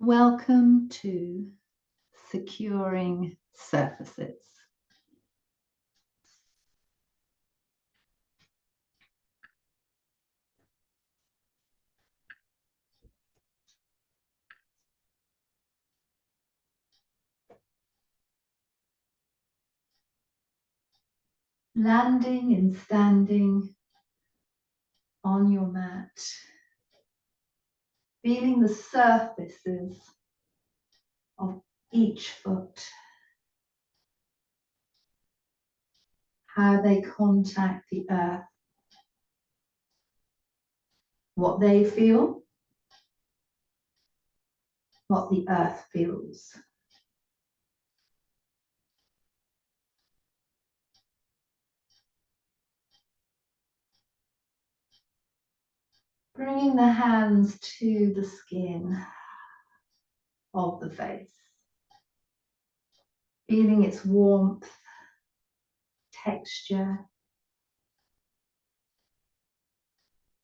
Welcome to Securing Surfaces. Landing and standing on your mat, feeling the surfaces of each foot, how they contact the earth, what they feel, what the earth feels. Bringing the hands to the skin of the face, feeling its warmth, texture.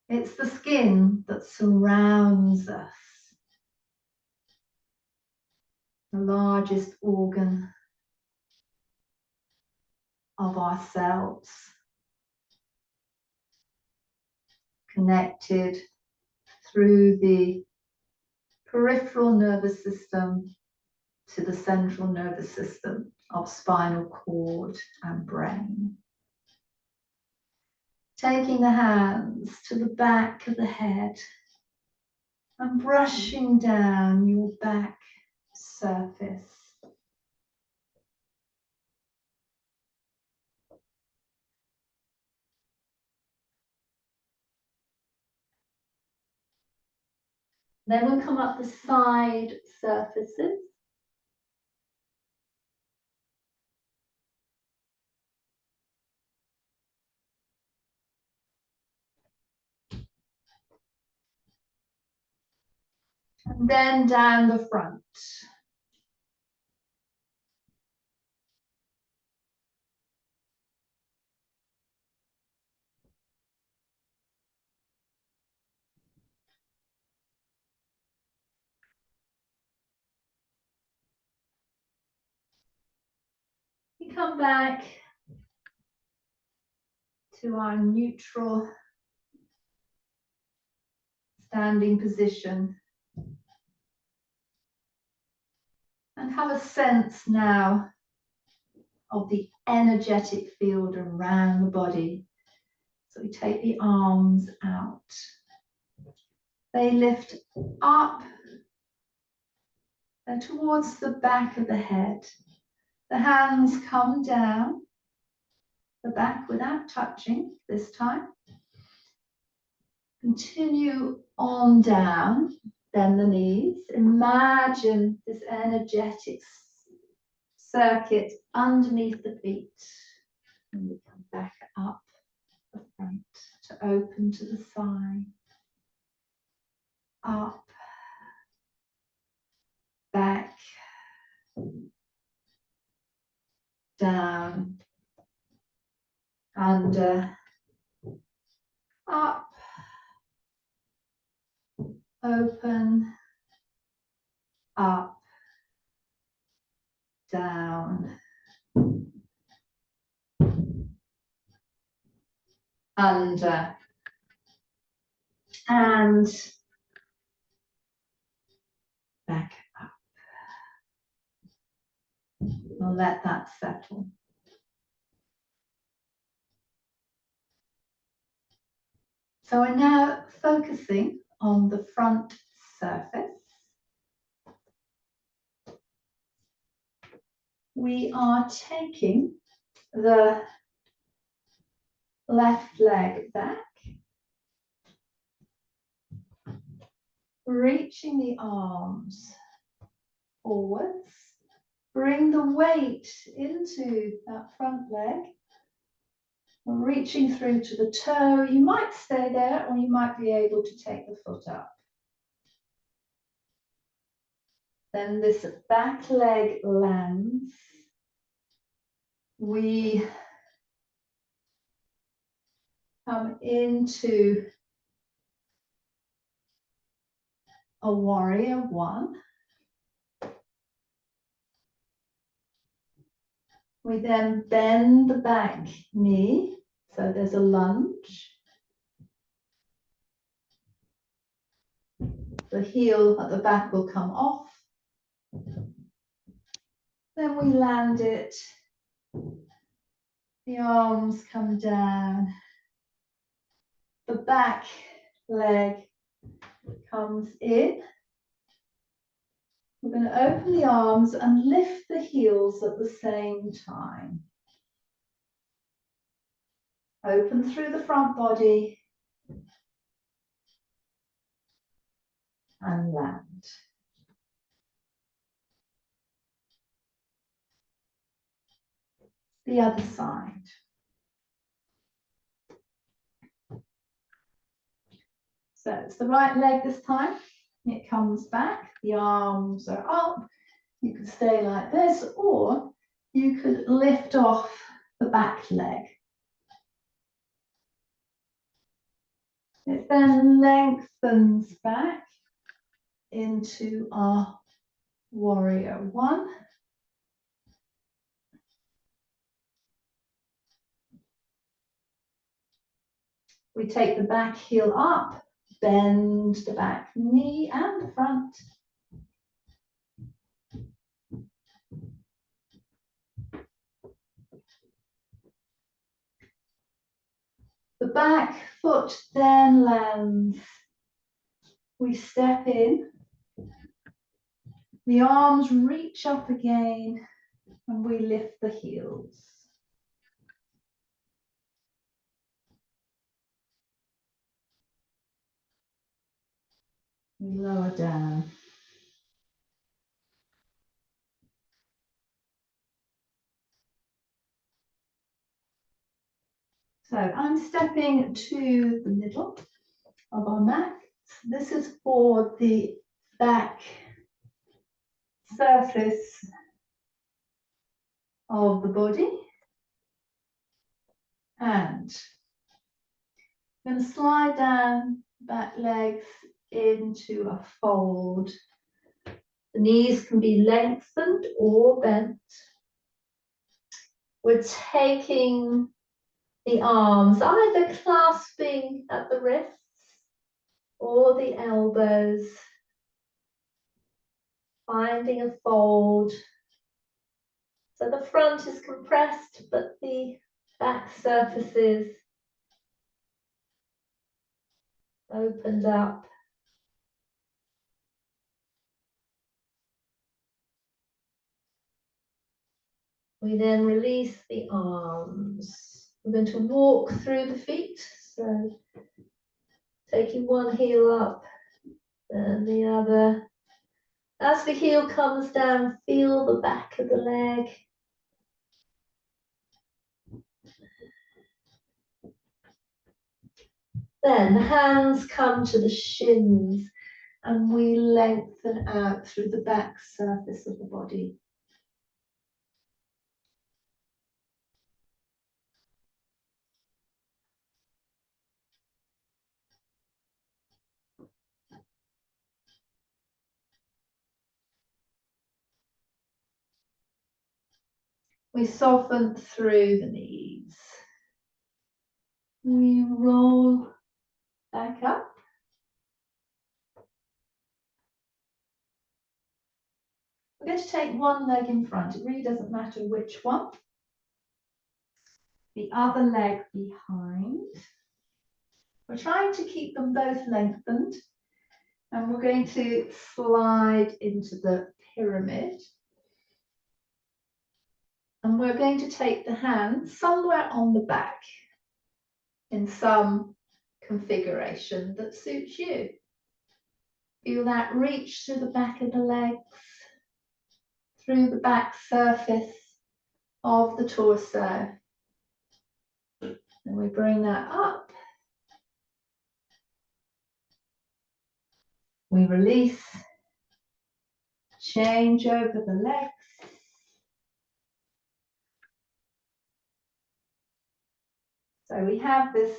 It's the skin that surrounds us, the largest organ of ourselves, connected through the peripheral nervous system to the central nervous system of spinal cord and brain. Taking the hands to the back of the head and brushing down your back surface. Then we'll come up the side surfaces. And then down the front. We come back to our neutral standing position and have a sense now of the energetic field around the body. So we take the arms out. They lift up and towards the back of the head. The hands come down the back without touching this time. Continue on down, bend the knees. Imagine this energetic circuit underneath the feet. And we come back up the front to open to the side. Up, back, down, under, up, open, up, down, under, and back up. We'll let that settle. So we're now focusing on the front surface. We are taking the left leg back, reaching the arms forwards. Bring the weight into that front leg, reaching through to the toe. You might stay there or you might be able to take the foot up. Then this back leg lands. We come into a warrior one. We then bend the back knee, so there's a lunge. The heel at the back will come off. Then we land it. The arms come down. The back leg comes in. We're going to open the arms and lift the heels at the same time. Open through the front body and land. The other side. So it's the right leg this time. It comes back. The arms are up. You could stay like this, or you could lift off the back leg. It then lengthens back into our warrior one. We take the back heel up, bend the back knee and the front. The back foot then lands. We step in. The arms reach up again and we lift the heels. We lower down. So I'm stepping to the middle of our mat. This is for the back surface of the body. And I'm going to slide down back legs into a fold. The knees can be lengthened or bent. We're taking the arms either clasping at the wrists or the elbows, finding a fold. So the front is compressed, but the back surfaces opened up. We then release the arms. We're going to walk through the feet. So taking one heel up, then the other. As the heel comes down, feel the back of the leg. Then the hands come to the shins and we lengthen out through the back surface of the body. We soften through the knees. We roll back up. We're going to take one leg in front. It really doesn't matter which one. The other leg behind. We're trying to keep them both lengthened. And we're going to slide into the pyramid. And we're going to take the hands somewhere on the back in some configuration that suits you. Feel that reach through the back of the legs, through the back surface of the torso. And we bring that up. We release, change over the legs. So we have this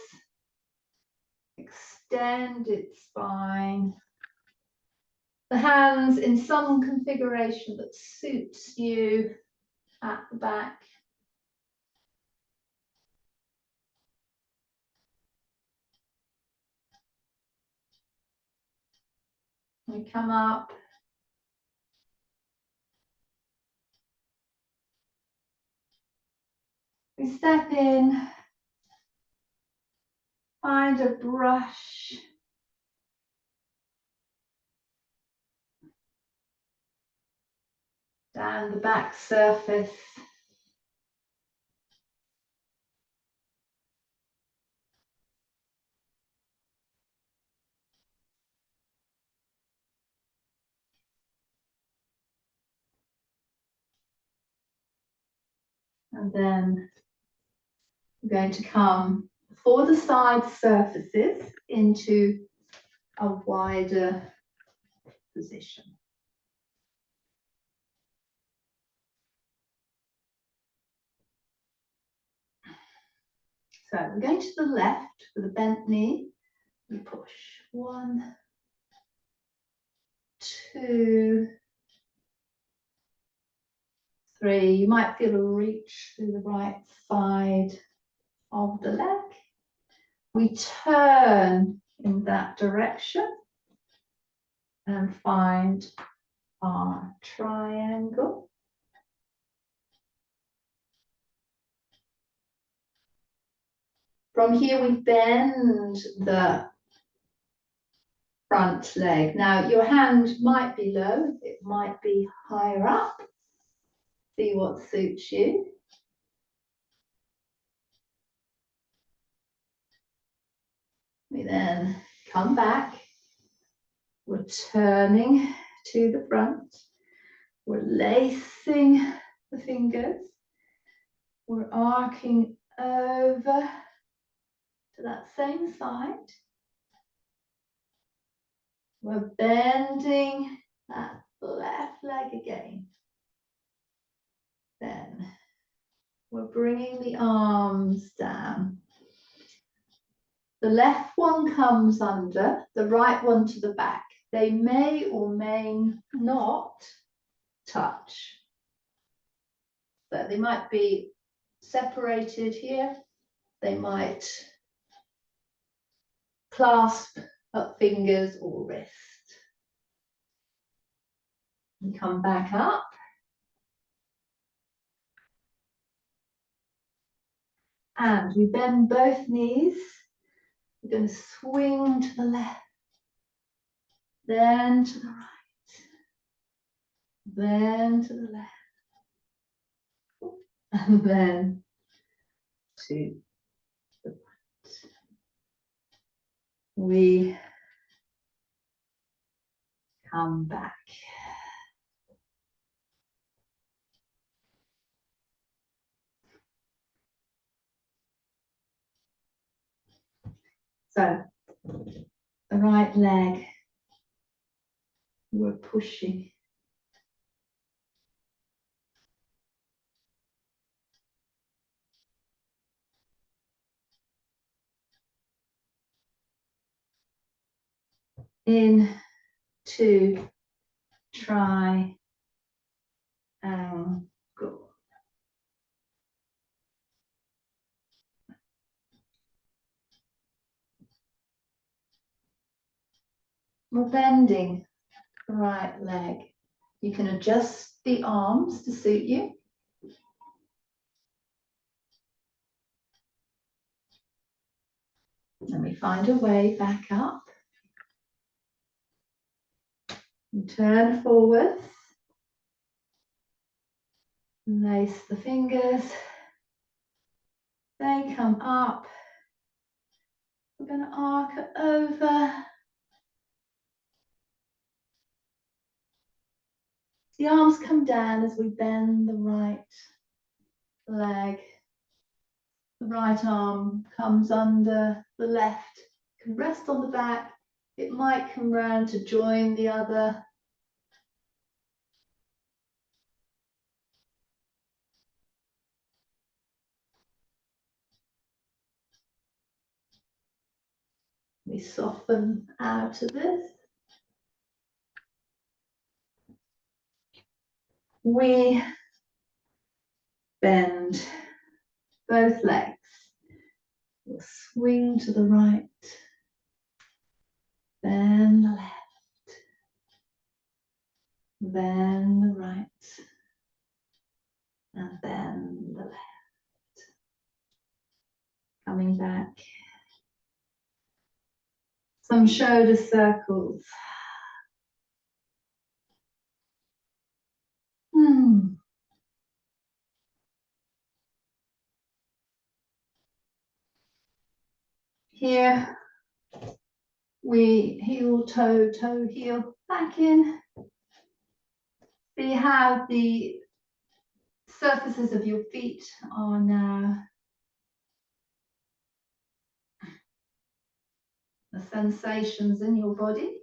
extended spine. The hands in some configuration that suits you at the back. We come up. We step in, find a brush. Down the back surface. And then we're going to come for the side surfaces into a wider position. So we're going to the left with a bent knee. We push 1, 2, 3. You might feel a reach through the right side of the leg. We turn in that direction and find our triangle. From here, we bend the front leg. Now, your hand might be low, it might be higher up. See what suits you. We then come back. We're turning to the front. We're lacing the fingers. We're arcing over to that same side. We're bending that left leg again. Then we're bringing the arms down. The left one comes under, the right one to the back. They may or may not touch. So they might be separated here. They might clasp up fingers or wrist. And come back up. And we bend both knees. We're going to swing to the left, then to the right, then to the left, and then to the right. We come back. So, the right leg, we're pushing. In, 2, try, and go. We're bending the right leg. You can adjust the arms to suit you. And we find a way back up. And turn forwards. Lace the fingers. They come up. We're going to arc it over. The arms come down as we bend the right leg. The right arm comes under the left. It can rest on the back. It might come round to join the other. We soften out of this. We bend both legs. We'll swing to the right, bend the left, then the right, and then the left. Coming back. Some shoulder circles. Here we heel, toe, toe, heel, back in. See how the surfaces of your feet are now. The sensations in your body.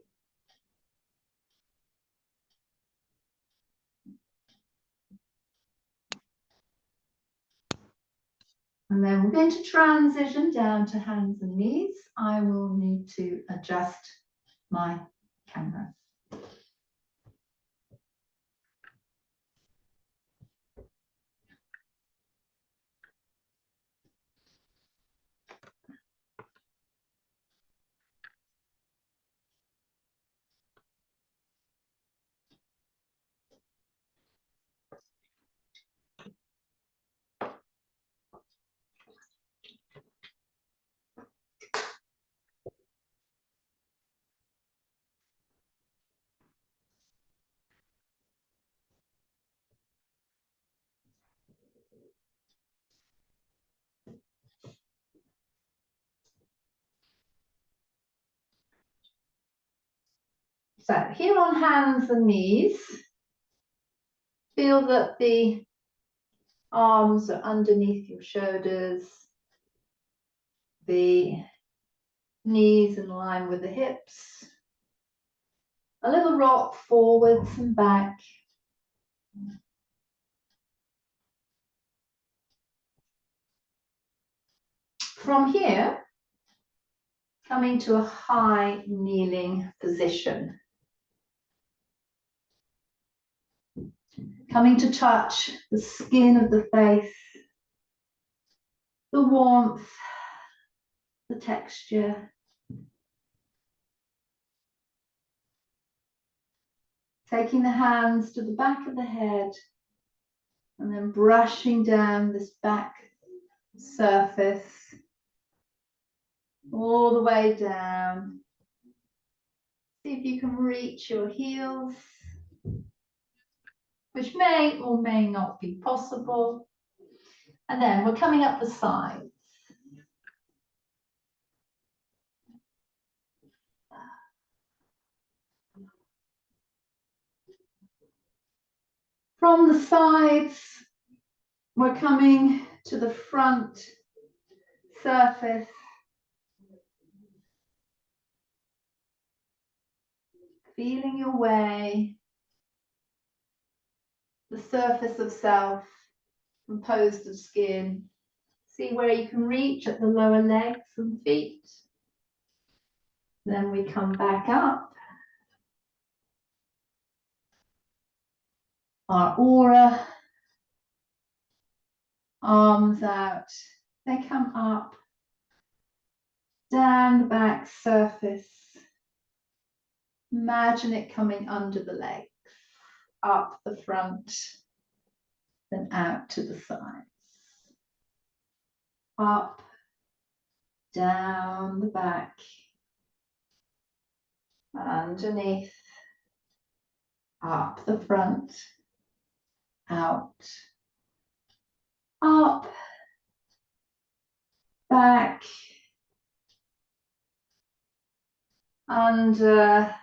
And then we're going to transition down to hands and knees. I will need to adjust my camera. So here on hands and knees, feel that the arms are underneath your shoulders, the knees in line with the hips, a little rock forwards and back. From here, coming to a high kneeling position. Coming to touch the skin of the face, the warmth, the texture. Taking the hands to the back of the head and then brushing down this back surface all the way down. See if you can reach your heels, which may or may not be possible. And then we're coming up the sides. From the sides, we're coming to the front surface. Feeling your way, the surface of self composed of skin. See where you can reach at the lower legs and feet. Then we come back up. Our aura, arms out, they come up, down the back surface. Imagine it coming under the legs, up the front, then out to the sides. Up, down the back, underneath, up the front, out, up, back, under,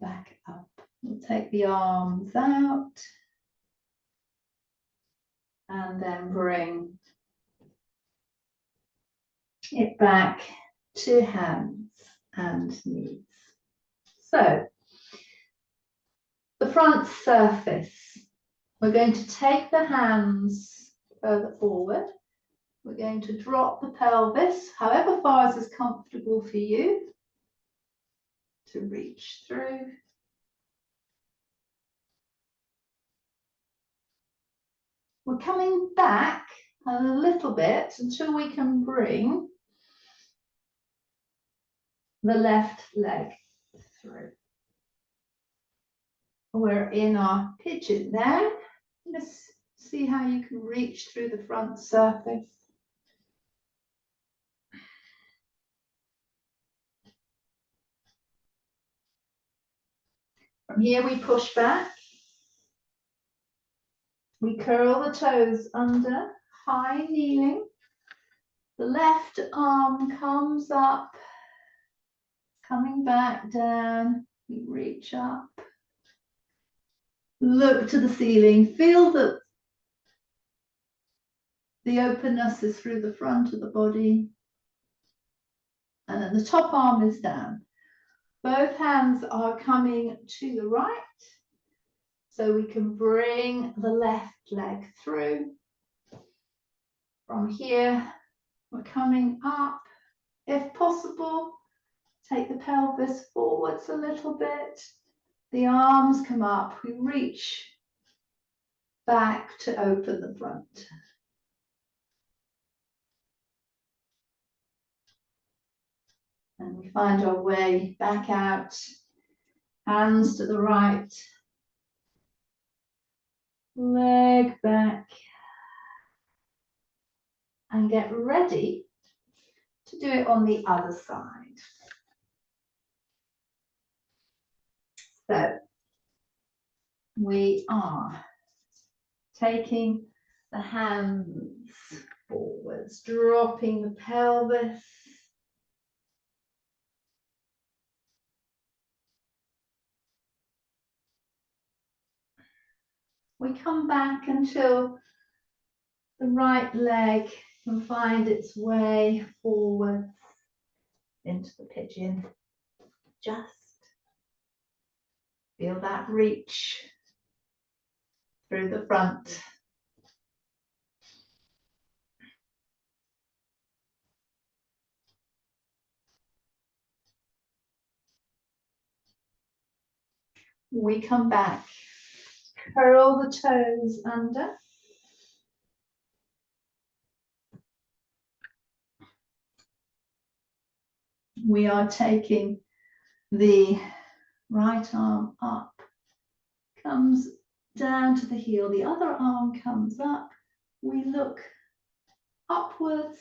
back up. We'll take the arms out and then bring it back to hands and knees. So, the front surface, we're going to take the hands further forward. We're going to drop the pelvis, however far is comfortable for you to reach through. We're coming back a little bit until we can bring the left leg through. we're in our pigeon now. Let's see how you can reach through the front surface. From here we push back. We curl the toes under, high kneeling. The left arm comes up, coming back down. We reach up. Look to the ceiling. Feel that the openness is through the front of the body. And then the top arm is down. Both hands are coming to the right. So we can bring the left leg through. From here, we're coming up. If possible, take the pelvis forwards a little bit. The arms come up. We reach back to open the front. And we find our way back out. Hands to the right. Leg back. And get ready to do it on the other side. So we are taking the hands forwards, dropping the pelvis. We come back until the right leg can find its way forwards into the pigeon. Just feel that reach through the front. We come back, curl the toes under. We are taking the right arm up, comes down to the heel, the other arm comes up. We look upwards.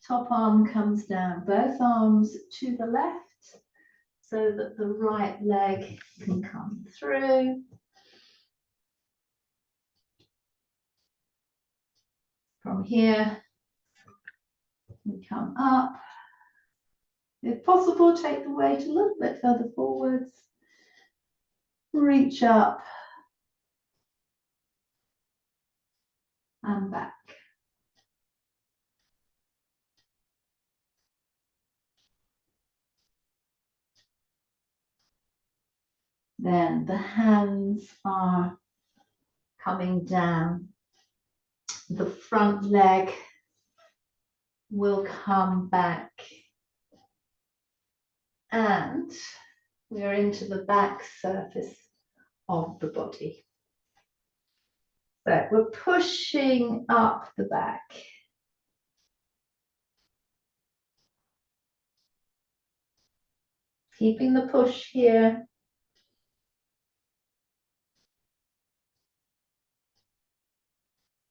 Top arm comes down, both arms to the left so that the right leg can come through. From here, we come up. If possible, take the weight a little bit further forwards. Reach up and back. Then the hands are coming down. The front leg will come back. And we're into the back surface of the body. So we're pushing up the back. Keeping the push here.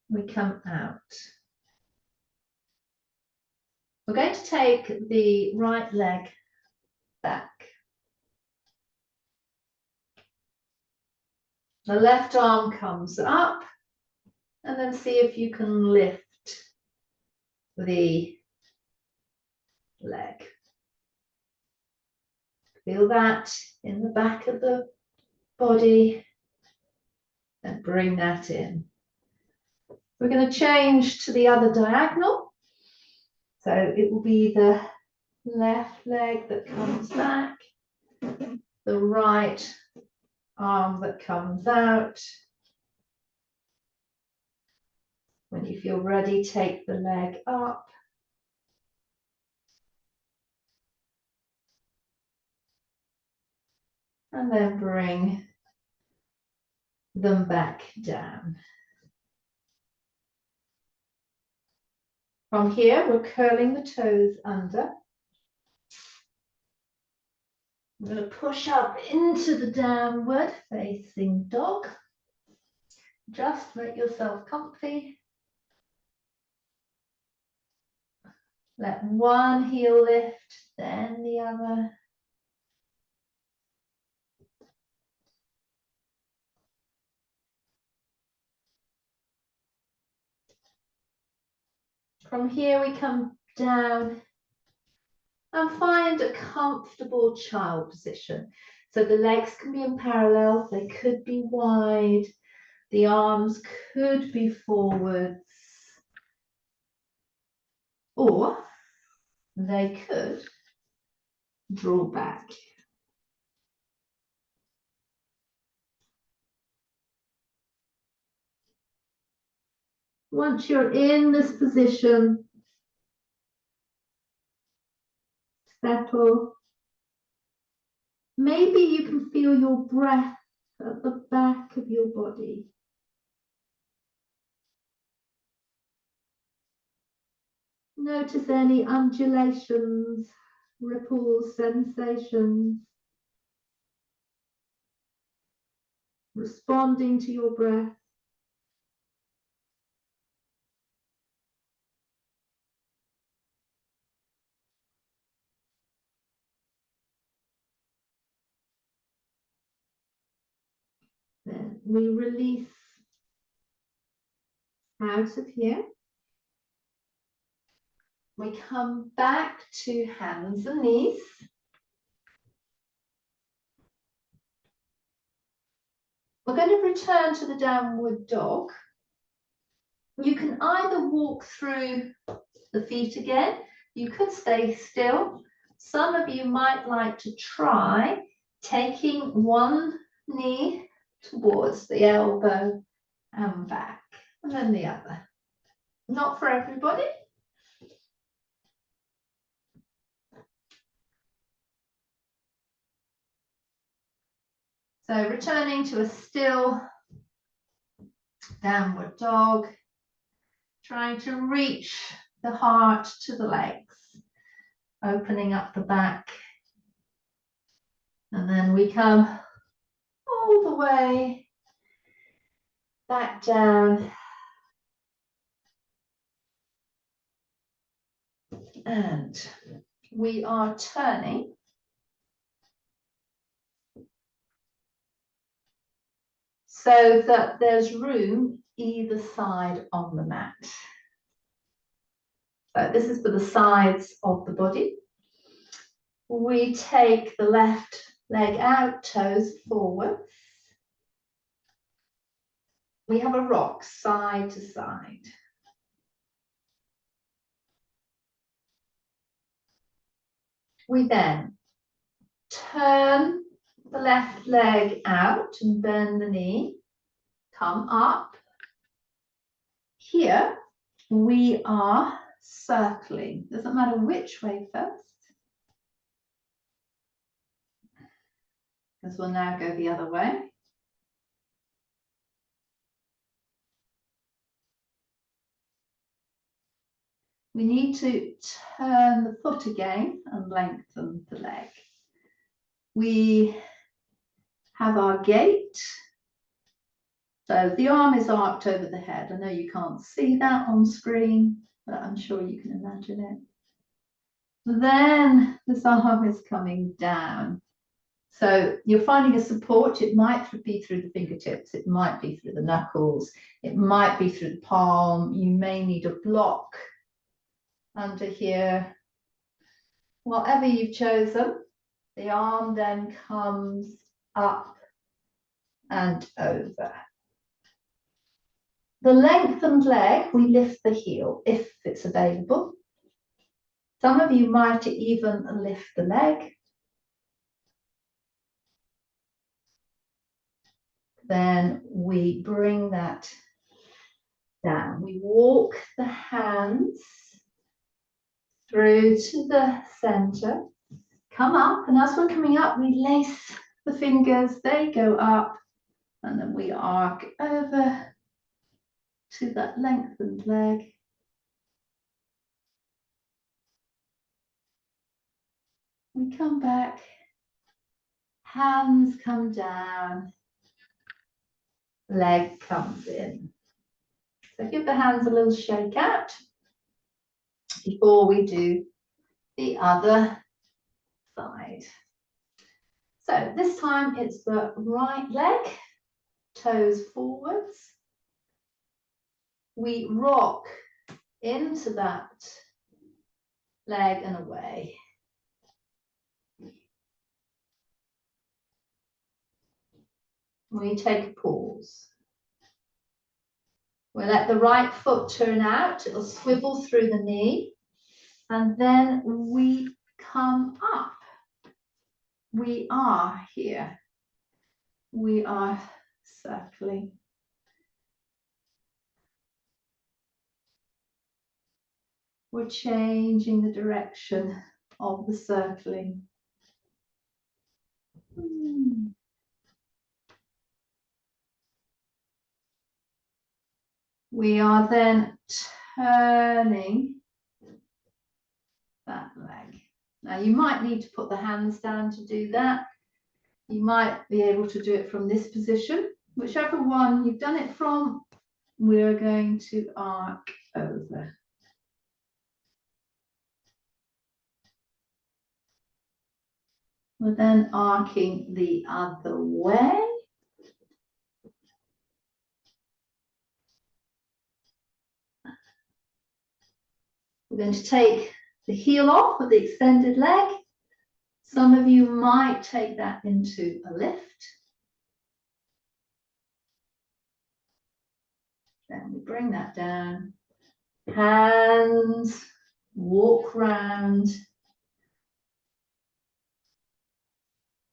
We come out. We're going to take the right leg back. The left arm comes up, and then see if you can lift the leg. Feel that in the back of the body and bring that in. We're going to change to the other diagonal. So it will be the left leg that comes back, the right arm that comes out. When you feel ready, take the leg up. And then bring them back down. From here, we're curling the toes under. I'm going to push up into the downward facing dog. Just make yourself comfy. Let one heel lift, then the other. From here we come down and find a comfortable child position. So the legs can be in parallel, they could be wide, the arms could be forwards, or they could draw back. Once you're in this position, settle. Maybe you can feel your breath at the back of your body. Notice any undulations, ripples, sensations. Responding to your breath. Then we release out of here. We come back to hands and knees. We're going to return to the downward dog. You can either walk through the feet again. You could stay still. Some of you might like to try taking one knee towards the elbow and back, and then the other. Not for everybody. So returning to a still downward dog, trying to reach the heart to the legs, opening up the back, and then we come all the way back down and we are turning so that there's room either side on the mat. So this is for the sides of the body. We take the left leg out, toes forward. We have a rock side to side. We then turn the left leg out and bend the knee, come up. Here we are circling. Doesn't matter which way first, because we'll now go the other way. We need to turn the foot again and lengthen the leg. We have our gate. So the arm is arced over the head. I know you can't see that on screen, but I'm sure you can imagine it. Then this arm is coming down. So you're finding a support. It might be through the fingertips. It might be through the knuckles. It might be through the palm. You may need a block under here. Whatever you've chosen, the arm then comes up and over. The lengthened leg, we lift the heel if it's available. Some of you might even lift the leg. Then we bring that down. We walk the hands through to the center, come up, and as we're coming up, we lace the fingers, they go up, and then we arc over to that lengthened leg. We come back Hands come down, leg comes in. So give the hands a little shake out before we do the other side. So this time it's the right leg, toes forwards. We rock into that leg and away. We take a pause. We let the right foot turn out, it'll swivel through the knee, and then we come up. We are here. We are circling. We're changing the direction of the circling. We are then turning that leg. Now you might need to put the hands down to do that. You might be able to do it from this position. Whichever one you've done it from, we're going to arc over. We're then arcing the other way. We're going to take the heel off of the extended leg. Some of you might take that into a lift. Then we bring that down. Hands, walk round.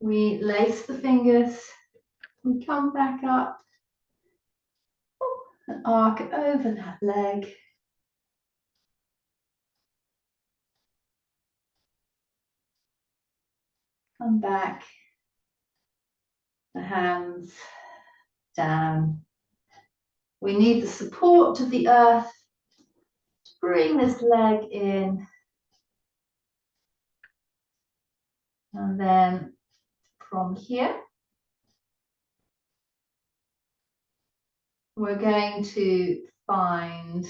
We lace the fingers. We come back up and arc over that leg. Come back. The hands down. We need the support of the earth to bring this leg in. And then from here, we're going to find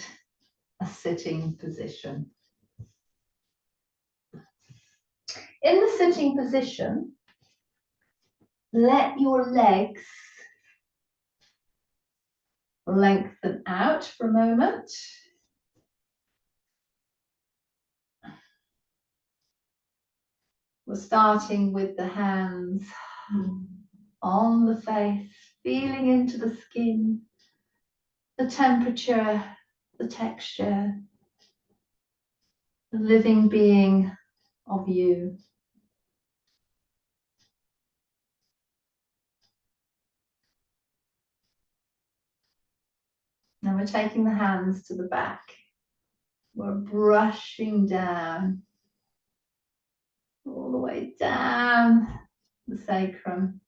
a sitting position. In the sitting position, let your legs lengthen out for a moment. We're starting with the hands on the face, feeling into the skin, the temperature, the texture, the living being of you. Now we're taking the hands to the back. We're brushing down, all the way down the sacrum.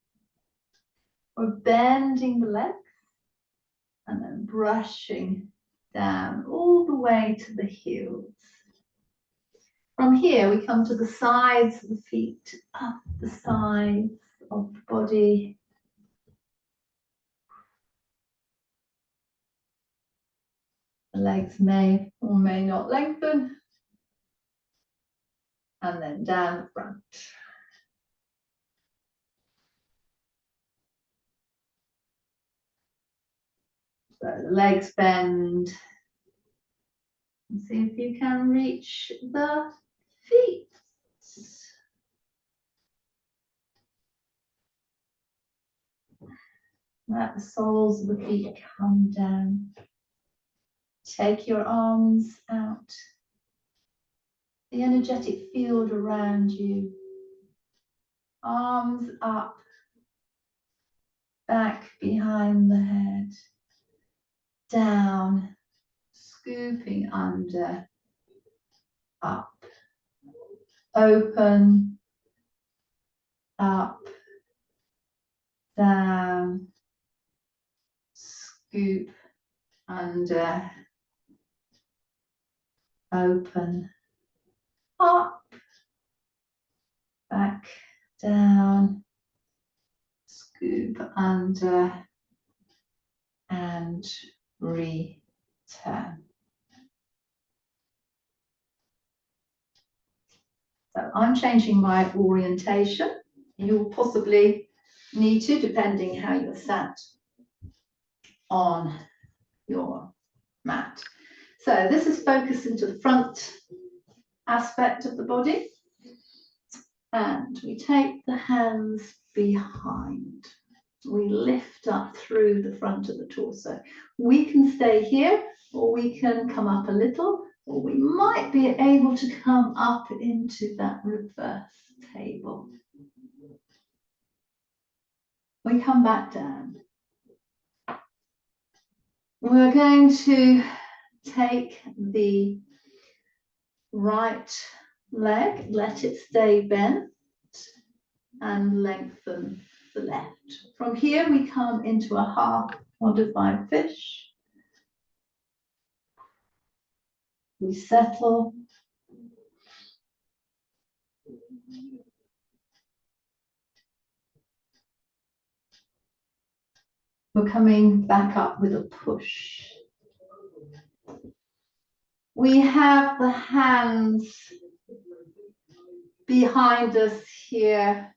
We're bending the legs and then brushing down all the way to the heels. From here, we come to the sides of the feet, up the sides of the body. The legs may or may not lengthen. And then down the front. So the legs bend. And see if you can reach the feet. Let the soles of the feet come down. Take your arms out. The energetic field around you. Arms up. Back behind the head. Down. Scooping under. Up. Open. Up. Down. Scoop under. Open. Up. Back. Down. deep under and return. So I'm changing my orientation. You'll possibly need to, depending how you're sat on your mat. So this is focused into the front aspect of the body. And we take the hands behind. We lift up through the front of the torso. We can stay here, or we can come up a little, or we might be able to come up into that reverse table. We come back down. We're going to take the right leg, let it stay bent, and lengthen the left. From here we come into a half modified fish. We settle. We're coming back up with a push. We have the hands behind us here,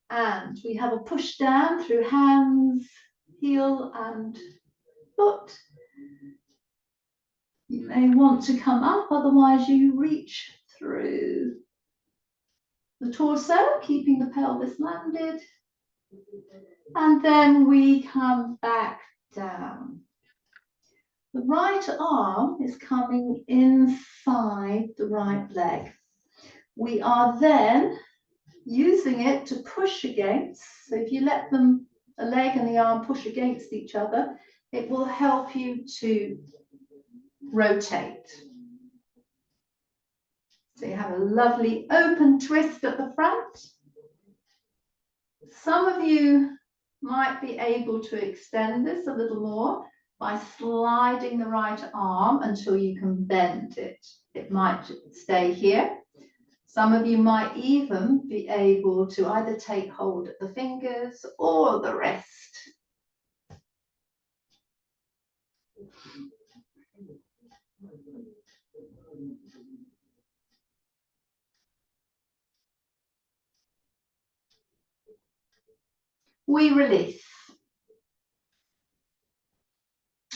and we have a push down through hands, heel and foot. You may want to come up, otherwise you reach through the torso, keeping the pelvis landed. And then we come back down. The right arm is coming inside the right leg. We are then using it to push against. So if you let them, the leg and the arm push against each other, it will help you to rotate. So you have a lovely open twist at the front. Some of you might be able to extend this a little more by sliding the right arm until you can bend it. It might stay here. Some of you might even be able to either take hold at the fingers or the wrist. We release.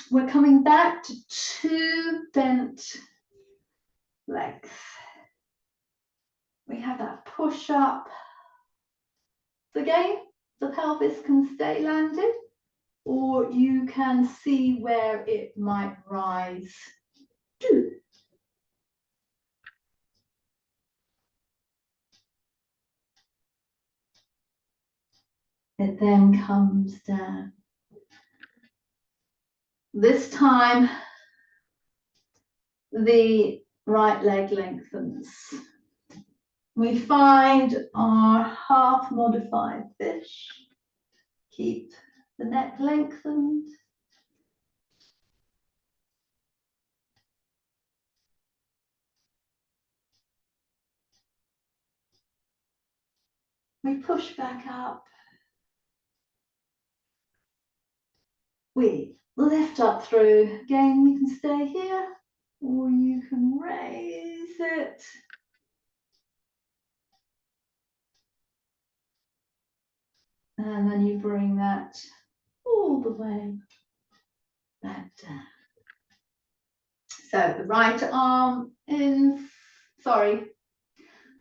We're coming back to two bent legs. We have that push up. So again, the pelvis can stay landed, or you can see where it might rise to. It then comes down. This time, the right leg lengthens. We find our half modified fish. Keep the neck lengthened. We push back up. We lift up through. Again, you can stay here, or you can raise it. And then you bring that all the way back down. So the right arm in, the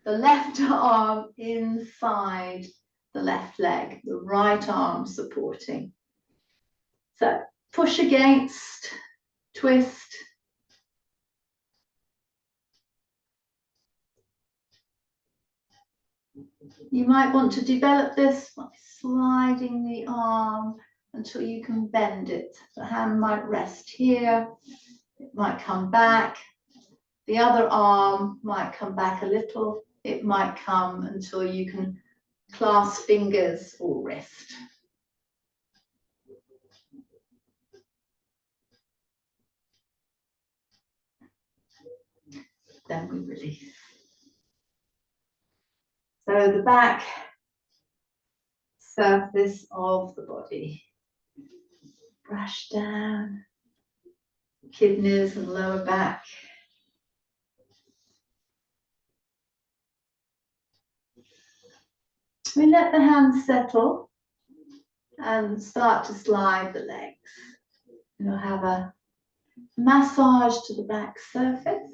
left arm inside the left leg, the right arm supporting. So push against, twist. You might want to develop this by sliding the arm until you can bend it. The hand might rest here, it might come back. The other arm might come back a little. It might come until you can clasp fingers or wrist. Then we release. So the back surface of the body. Brush down kidneys and lower back. We let the hands settle and start to slide the legs. You'll have a massage to the back surface.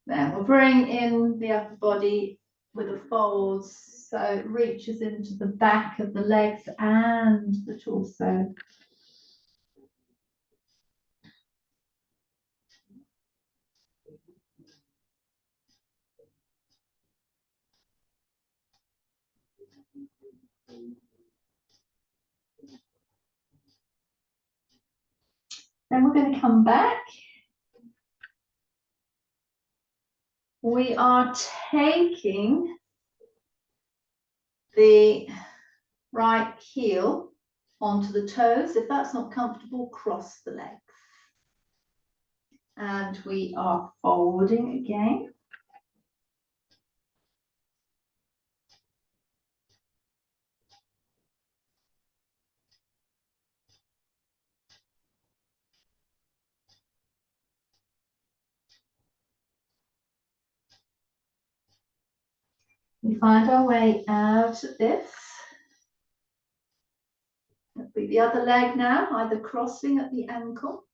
Then we'll bring in the upper body with a fold so it reaches into the back of the legs and the torso. Then we're going to come back. We are taking the right heel onto the toes. If that's not comfortable, cross the legs. And we are folding again. We find our way out of this. That'll be the other leg now, either crossing at the ankle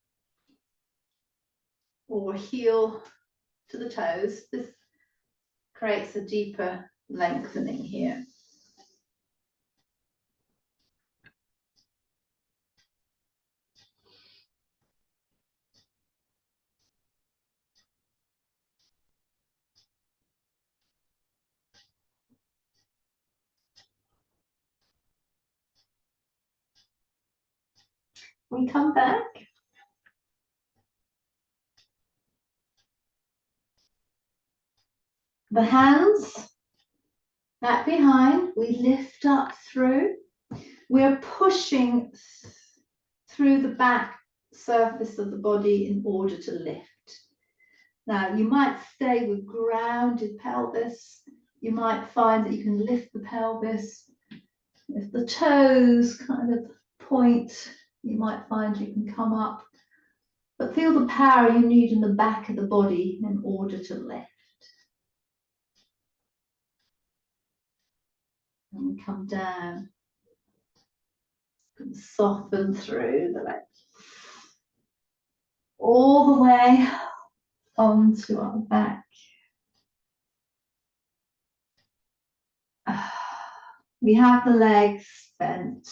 or heel to the toes. This creates a deeper lengthening here. We come back. The hands back behind, we lift up through. We're pushing through the back surface of the body in order to lift. Now, you might stay with grounded pelvis. You might find that you can lift the pelvis. If the toes kind of point, you might find you can come up. But feel the power you need in the back of the body in order to lift. And we come down and soften through the legs. All the way onto our back. We have the legs bent.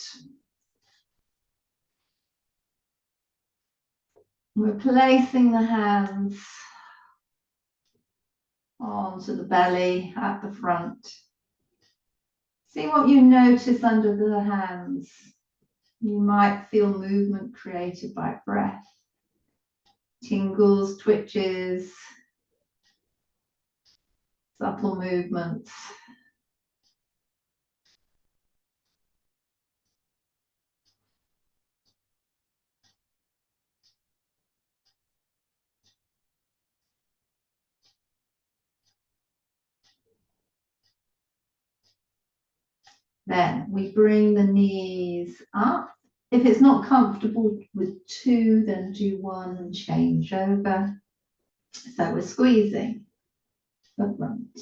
We're placing the hands onto the belly at the front. See what you notice under the hands. You might feel movement created by breath. Tingles, twitches, subtle movements. Then we bring the knees up. If it's not comfortable with two, then do one and change over. So we're squeezing the front.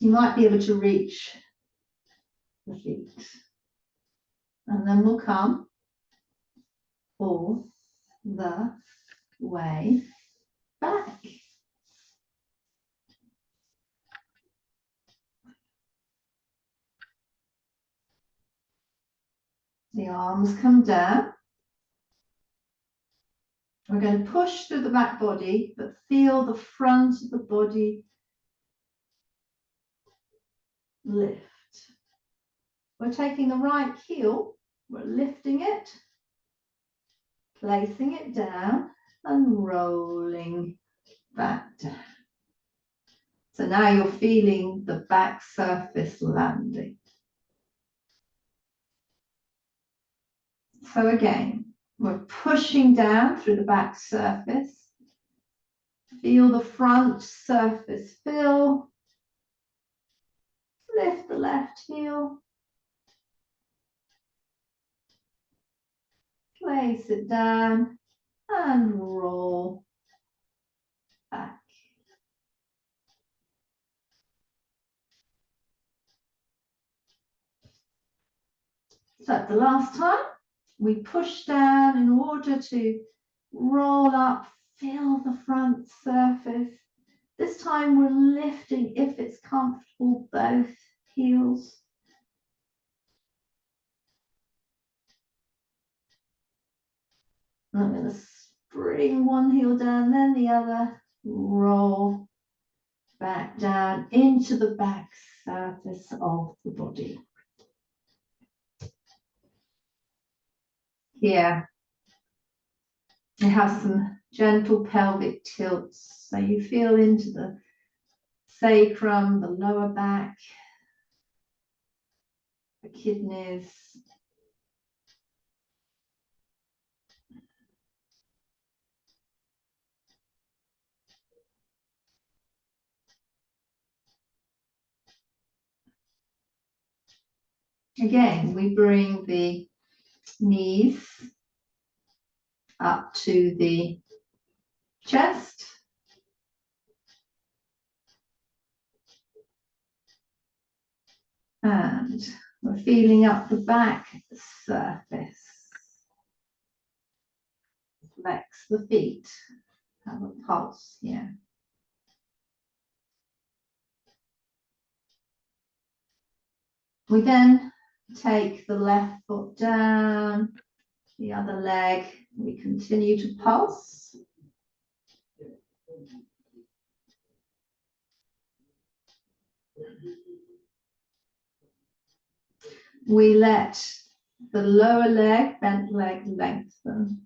You might be able to reach the feet. And then we'll come all the way back. The arms come down. We're going to push through the back body, but feel the front of the body lift. We're taking the right heel, we're lifting it, placing it down and rolling back down. So now you're feeling the back surface landing. So again, We're pushing down through the back surface. Feel the front surface fill. Lift the left heel. Place it down and roll back. So the last time we push down in order to roll up, feel the front surface. This time we're lifting, if it's comfortable, both heels. I'm going to bring one heel down, then the other, roll back down into the back surface of the body. Here, you have some gentle pelvic tilts, so you feel into the sacrum, the lower back, the kidneys. Again, we bring the knees up to the chest. And we're feeling up the back surface. Flex the feet. Have a pulse here. We then take the left foot down, the other leg. We continue to pulse. We let the lower leg, bent leg, lengthen.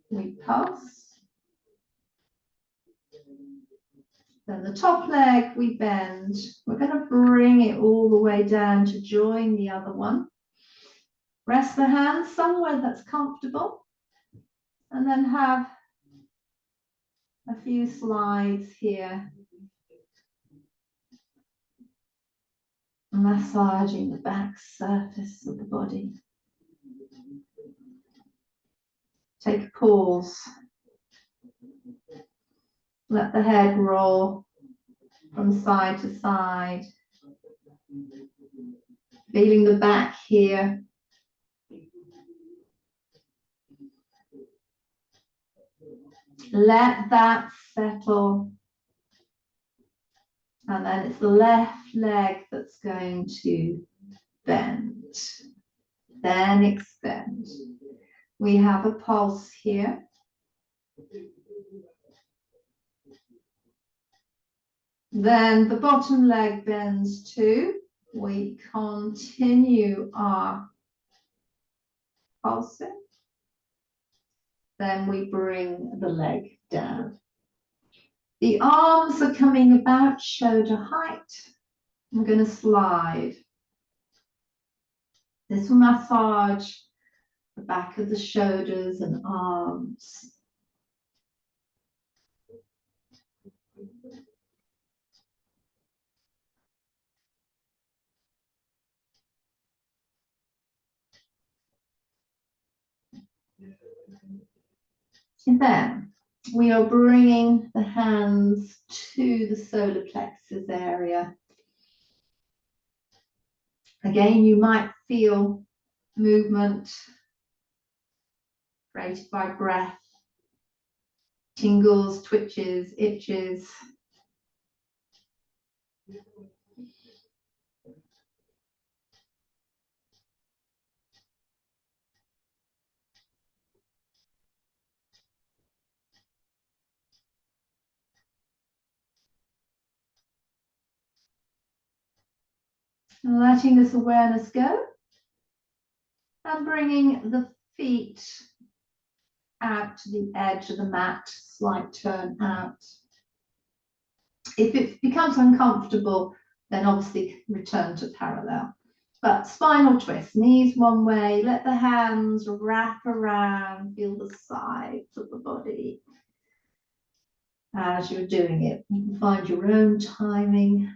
We pulse. Then the top leg we bend. We're going to bring it all the way down to join the other one. Rest the hands somewhere that's comfortable. And then have a few slides here. Massaging the back surface of the body. Take a pause. Let the head roll from side to side. Feeling the back here. Let that settle. And then it's the left leg that's going to bend. Then extend. We have a pulse here. Then the bottom leg bends too. We continue our pulsing. Then we bring the leg down. The arms are coming about shoulder height. I'm going to slide. This will massage the back of the shoulders and arms. And then we are bringing the hands to the solar plexus area. Again, you might feel movement created by breath, tingles, twitches, itches. And letting this awareness go and bringing the feet out to the edge of the mat, slight turn out. If it becomes uncomfortable, then obviously return to parallel. But spinal twist, knees one way, let the hands wrap around, feel the sides of the body as you're doing it. You can find your own timing,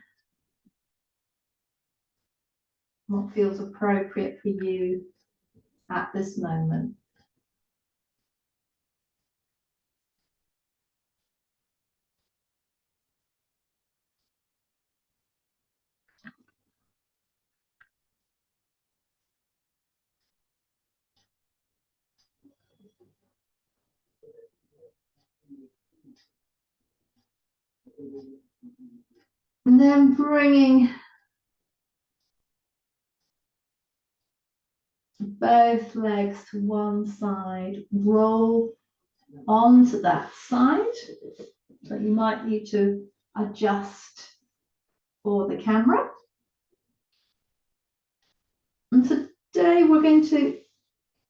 what feels appropriate for you at this moment. And then bringing both legs to one side, roll onto that side. So you might need to adjust for the camera. And today we're going to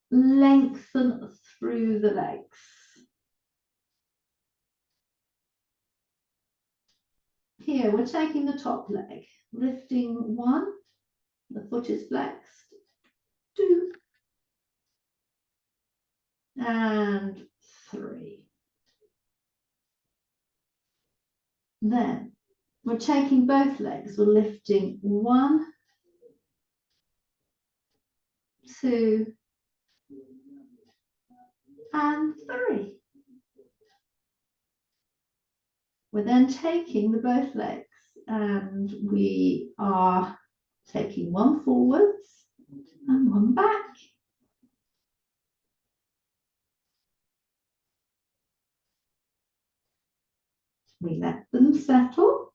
lengthen through the legs. Here we're taking the top leg, lifting one, the foot is flexed, two, and three. Then we're taking both legs, we're lifting one, two, and three. We're then taking the both legs and we are taking one forwards and one back. We let them settle.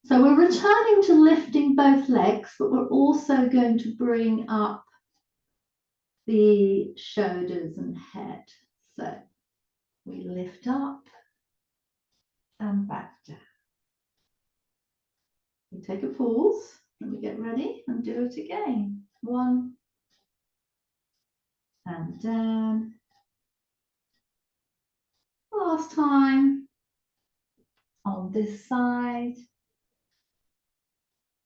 So we're returning to lifting both legs, but we're also going to bring up the shoulders and head. So we lift up and back down. We take a pause and we get ready and do it again. One and down. Last time on this side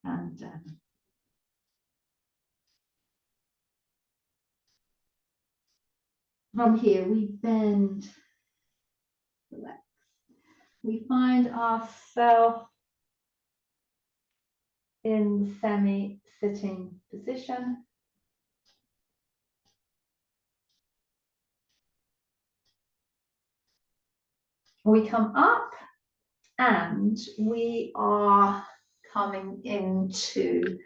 and down. From here we bend the legs. We find ourselves in semi-sitting position. We come up and we are coming into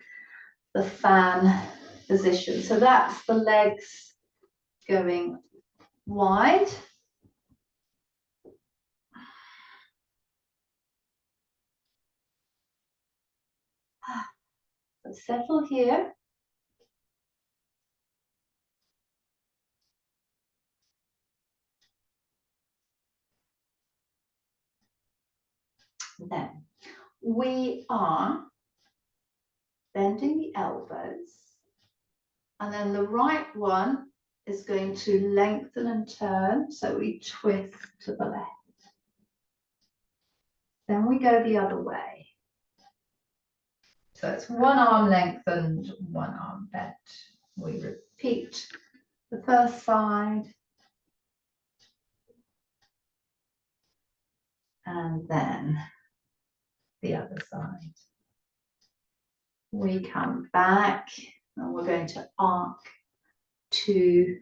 the fan position. So that's the legs going wide. So settle here. Then we are bending the elbows, and then the right one is going to lengthen and turn, so we twist to the left. Then we go the other way. So it's one arm lengthened, one arm bent. We repeat the first side, and then the other side. We come back, and we're going to arc to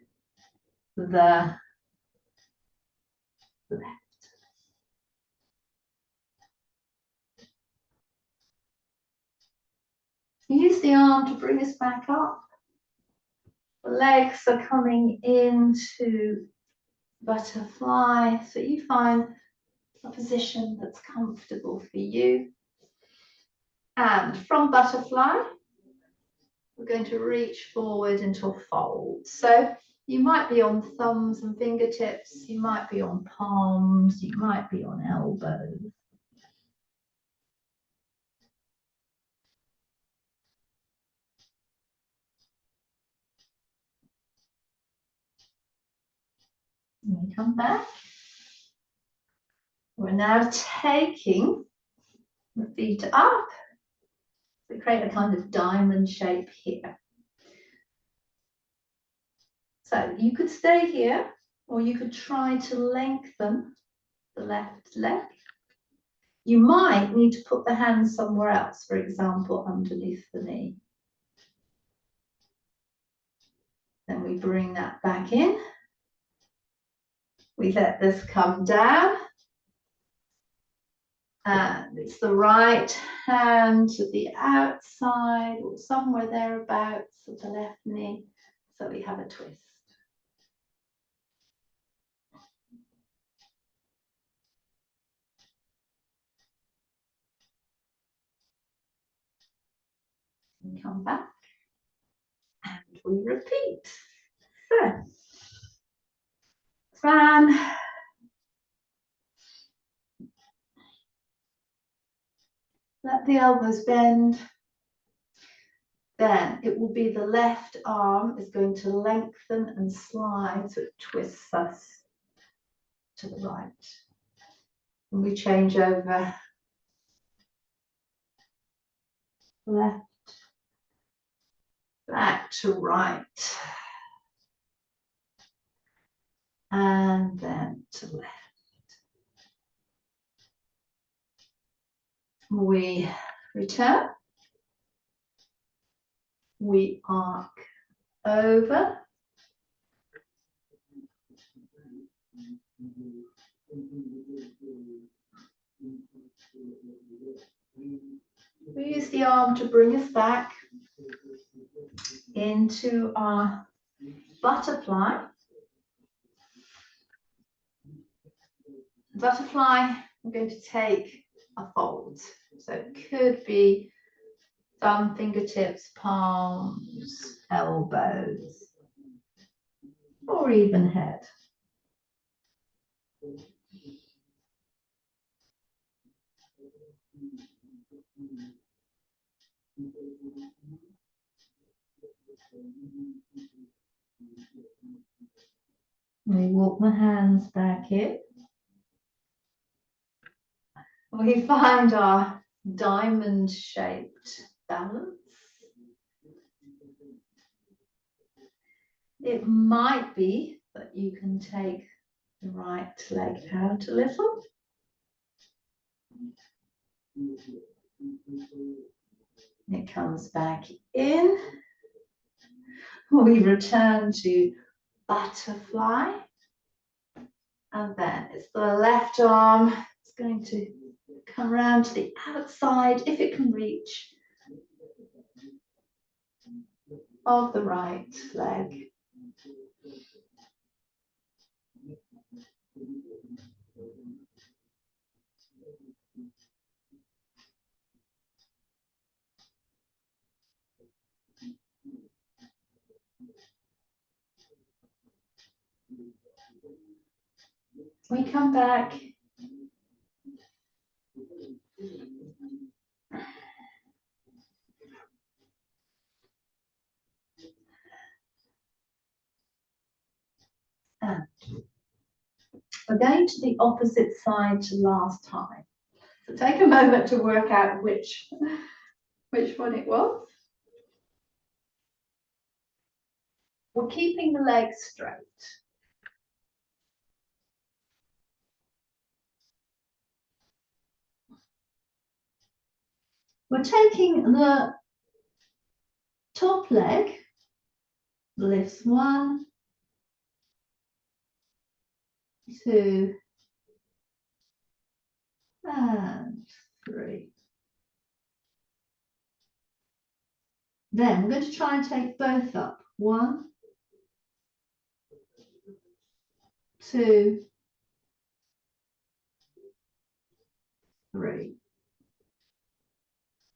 the left. Use the arm to bring us back up. The legs are coming into butterfly, so you find a position that's comfortable for you. And from butterfly, we're going to reach forward into a fold. So you might be on thumbs and fingertips, you might be on palms, you might be on elbows. And we come back. We're now taking The feet up. We create a kind of diamond shape here. So you could stay here, or you could try to lengthen the left leg. You might need to put the hands somewhere else, for example, underneath the knee. Then we bring that back in. We let this come down. And it's the right hand to the outside or somewhere thereabouts of the left knee. So we have a twist. And come back. And we repeat. So, fan. Let the elbows bend. Then it will be the left arm is going to lengthen and slide so it twists us to the right. And we change over left, back to right. And then to left. We return. We arc over. We use the arm to bring us back into our butterfly. Butterfly, I'm going to take a fold. So it could be thumb, fingertips, palms, elbows, or even head. We walk the hands back in. We find our diamond-shaped balance. It might be that you can take the right leg out a little. It comes back in. We return to butterfly. And then it's the left arm. It's going to come around to the outside, if it can reach, of the right leg. We come back. And we're going to the opposite side to last time. So take a moment to work out which one it was. We're keeping the legs straight. We're taking the top leg, lifts 1, 2, and 3. Then we're going to try and take both up. 1, 2, 3.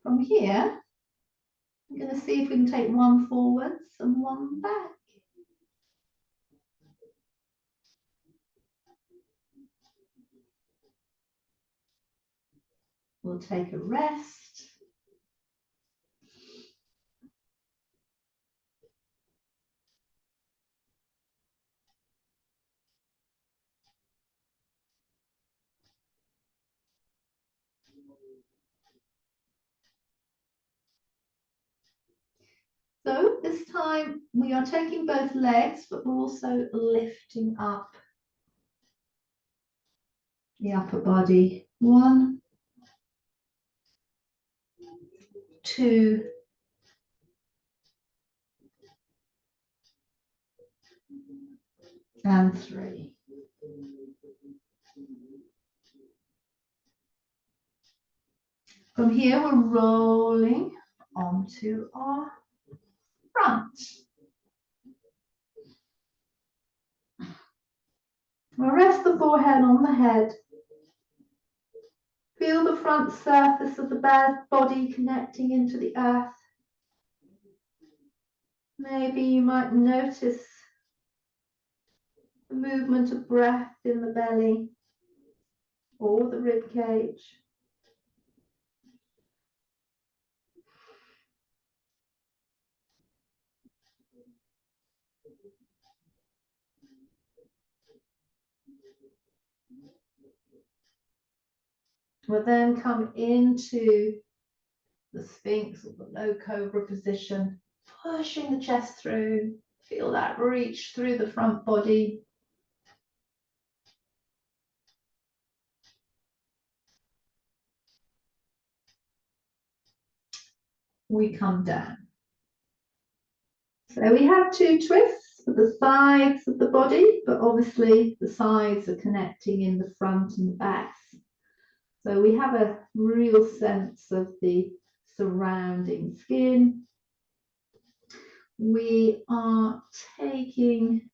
From here, I'm going to see if we can take one forwards and one back. We'll take a rest. So this time we are taking both legs, but we're also lifting up the upper body. 1, 2, and 3. From here, we're rolling onto our front. We'll rest the forehead on the head. Feel the front surface of the body connecting into the earth. Maybe you might notice the movement of breath in the belly or the rib cage. We'll then come into the Sphinx or the low cobra position, pushing the chest through. Feel that reach through the front body. We come down. So we have 2 twists for the sides of the body, but obviously the sides are connecting in the front and the backs. So we have a real sense of the surrounding skin. We are taking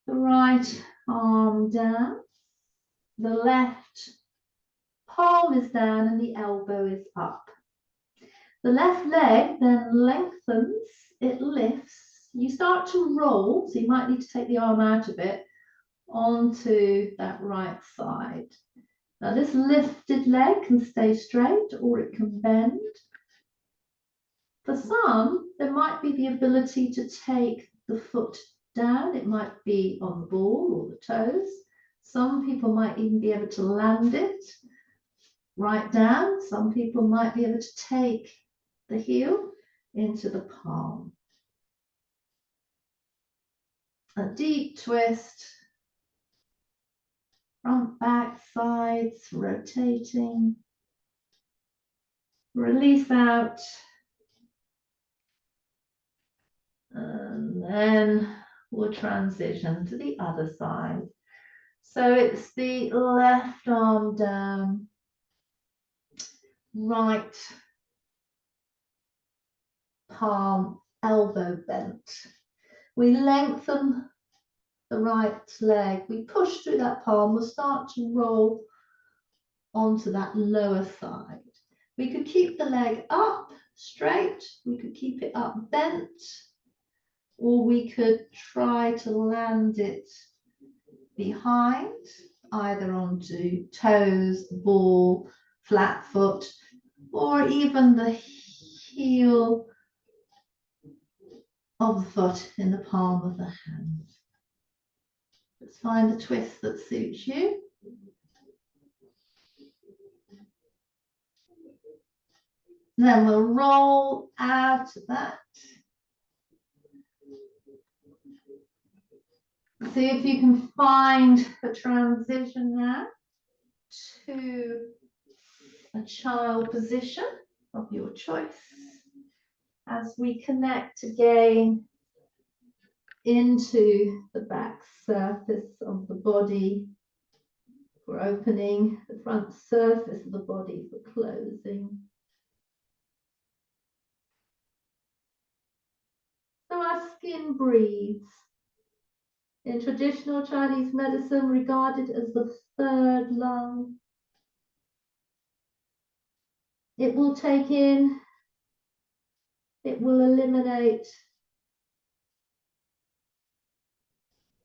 the right arm down, the left palm is down and the elbow is up. The left leg then lengthens, it lifts. You start to roll, so you might need to take the arm out of it, onto that right side. Now this lifted leg can stay straight or it can bend. For some, there might be the ability to take the foot down. It might be on the ball or the toes. Some people might even be able to land it right down. Some people might be able to take the heel into the palm. A deep twist, front, back, sides, rotating. Release out. And then we'll transition to the other side. So it's the left arm down, right palm, elbow bent. We lengthen the right leg. We push through that palm. We'll start to roll onto that lower side. We could keep the leg up straight. We could keep it up bent. Or we could try to land it behind, either onto toes, ball, flat foot, or even the heel of the foot in the palm of the hand. Let's find a twist that suits you. Then we'll roll out of that. See if you can find a transition now to a child position of your choice as we connect again into the back surface of the body for opening, the front surface of the body for closing. So our skin breathes. In traditional Chinese medicine, regarded as the 3rd lung. It will take in, it will eliminate,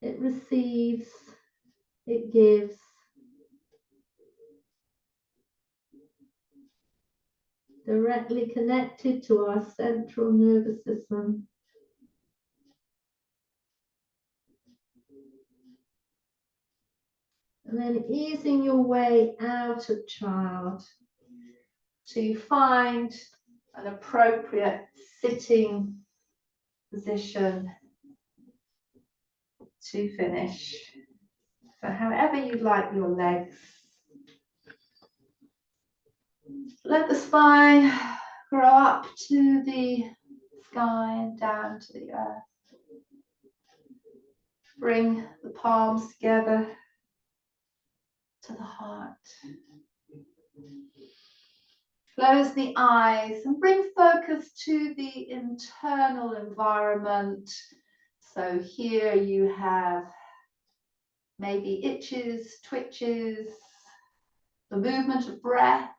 it receives, it gives. Directly connected to our central nervous system. And then easing your way out of child to find an appropriate sitting position to finish. So however you like your legs, let the spine grow up to the sky and down to the earth. Bring the palms together to the heart. Close the eyes and bring focus to the internal environment. So here you have maybe itches, twitches, the movement of breath,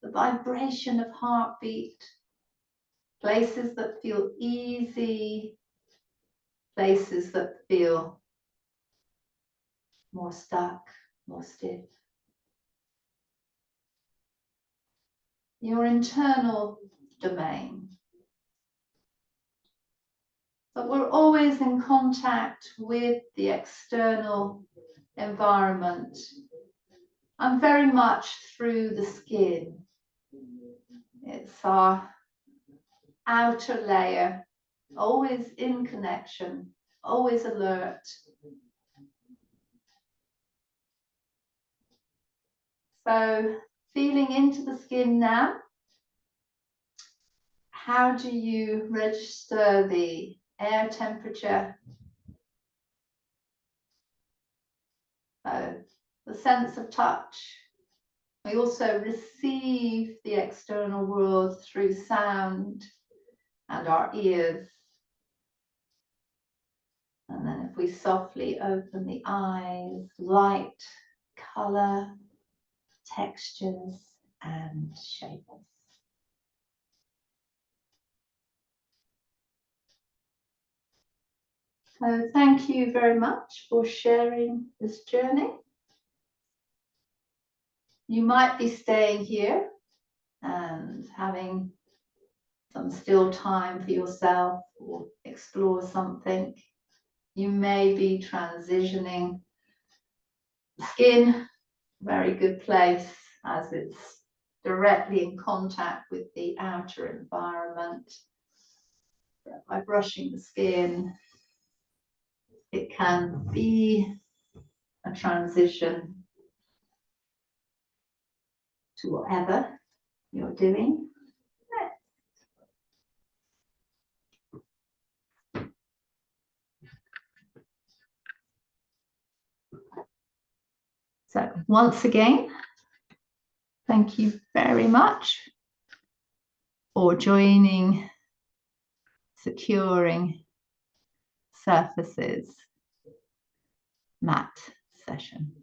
the vibration of heartbeat, places that feel easy, places that feel more stuck, more stiff. Your internal domain. But we're always in contact with the external environment and very much through the skin. It's our outer layer, always in connection, always alert. So feeling into the skin now. How do you register the air temperature? So the sense of touch. We also receive the external world through sound and our ears. And then if we softly open the eyes, light, color, textures and shapes. So thank you very much for sharing this journey. You might be staying here and having some still time for yourself or explore something. You may be transitioning. Skin, very good place as it's directly in contact with the outer environment. By brushing the skin, it can be a transition to whatever you're doing. So once again, thank you very much for joining Securing Surfaces mat session.